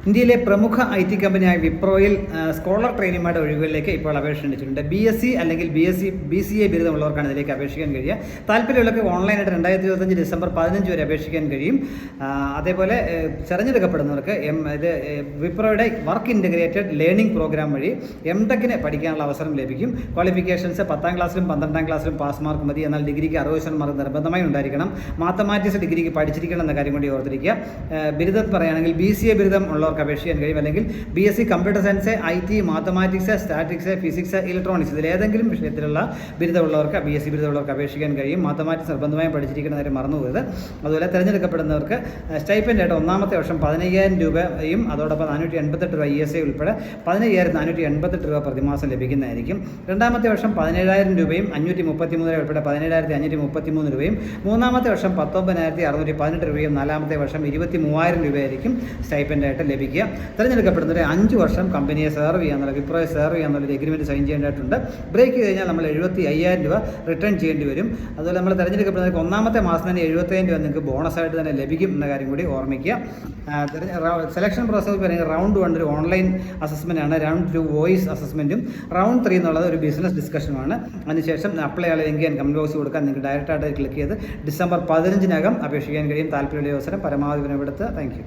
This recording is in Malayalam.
ഇന്ത്യയിലെ പ്രമുഖ IT കമ്പനിയായ വിപ്രോയിൽ സ്കോളർ ട്രെയിനിമാരുടെ ഒഴിവുകളിലേക്ക് ഇപ്പോൾ അപേക്ഷ ക്ഷണിച്ചിട്ടുണ്ട്. BSc അല്ലെങ്കിൽ BCA ബിരുദമുള്ളവർക്കാണ് ഇതിലേക്ക് അപേക്ഷിക്കാൻ കഴിയുക. താല്പര്യമുള്ളവർക്ക് ഓൺലൈനായിട്ട് 2025 ഡിസംബർ 15 വരെ അപേക്ഷിക്കാൻ കഴിയും. അതേപോലെ തിരഞ്ഞെടുക്കപ്പെടുന്നവർക്ക് വിപ്രോയുടെ വർക്ക് ഇൻ്റഗ്രേറ്റഡ് ലേണിംഗ് പ്രോഗ്രാം വഴി MTech പഠിക്കാനുള്ള അവസരം ലഭിക്കും. ക്വാളിഫിക്കേഷൻസ് 10ാം ക്ലാസ്സിലും 12ാം ക്ലാസ്സിലും പാസ് മാർക്ക് മതി. എന്നാൽ ഡിഗ്രിക്ക് 60% മാർക്ക് നിർബന്ധമായി ഉണ്ടായിരിക്കണം. മാത്തമാറ്റിക്സ് ഡിഗ്രിക്ക് പഠിച്ചിരിക്കണം എന്ന കാര്യം കൂടി ഓർത്തിരിക്കുക. ബിരുദം പറയുകയാണെങ്കിൽ BCA ബിരുദം ഉള്ളവർക്ക് അപേക്ഷിക്കാൻ കഴിയും. അല്ലെങ്കിൽ BSc computer science, IT, mathematics, statics, physics, electronics ഇതിലേതെങ്കിലും വിഷയത്തിലുള്ള ബിരുദമുള്ളവർക്ക് BSc ബിരുദമുള്ളവർക്ക് അപേക്ഷിക്കാൻ കഴിയും. മാത്തമാറ്റിക്സ് നിർബന്ധമായും പഠിച്ചിരിക്കുന്ന കാര്യം മറന്നുപോയത്. അതുപോലെ തിരഞ്ഞെടുക്കപ്പെടുന്നവർക്ക് സ്റ്റൈപ്പൻഡായിട്ട് ഒന്നാമത്തെ വർഷം 15,000 രൂപയും അതോടൊപ്പം 488 രൂപ ESA ഉൾപ്പെടെ 15,488 രൂപ പ്രതിമാസം ലഭിക്കുന്നതായിരിക്കും. രണ്ടാമത്തെ വർഷം 17,000 രൂപയും 533 ഉൾപ്പെടെ 17,533 രൂപയും മൂന്നാമത്തെ വർഷം 19,618 രൂപയും നാലാമത്തെ വർഷം 23,000 രൂപയായിരിക്കും സ്റ്റൈപ്പൻഡായിട്ട് ലഭിക്കുക. തിരഞ്ഞെടുക്കപ്പെടുന്നവരെ 5 വർഷം കമ്പനിയെ സെർവ് ചെയ്യാന്നുള്ള വിപ്രോയെ സെർവ് ചെയ്യാന്നുള്ളൊരു എഗ്രിമെൻറ്റ് സൈൻ ചെയ്യേണ്ടതായിട്ടുണ്ട്. ബ്രേക്ക് ചെയ്ത് കഴിഞ്ഞാൽ നമ്മൾ 75,000 രൂപ റിട്ടേൺ ചെയ്യേണ്ടി വരും. അതുപോലെ നമ്മൾ തിരഞ്ഞെടുക്കപ്പെടുന്നവർക്ക് ഒന്നാമത്തെ മാസം തന്നെ 75,000 രൂപ നിങ്ങൾക്ക് ബോണസായിട്ട് തന്നെ ലഭിക്കും എന്ന കാര്യം കൂടി ഓർമ്മിക്കുക. സെലക്ഷൻ പ്രോസസ് പറയുന്നത് റൗണ്ട് 1 ഒരു ഓൺലൈൻ അസസ്മെൻ്റ് ആണ്. റൗണ്ട് 2 വോയിസ് അസസ്മെൻറ്റും റൗണ്ട് 3 എന്നുള്ളത് ഒരു ബിസിനസ് ഡിസ്കഷനുമാണ്. അതിനുശേഷം അപ്ലൈ ലിങ്ക് ചെയ്യാൻ കമൻറ്റ് ബോക്സ് കൊടുക്കാൻ നിങ്ങൾക്ക് ഡയറക്റ്റായിട്ട് ക്ലിക്ക് ചെയ്ത് ഡിസംബർ 15-നകം അപേക്ഷിക്കാൻ കഴിയും. താല്പര്യമുള്ള അവസരം പരമാവധി വിനപ്പെടുത്തുക. Thank you.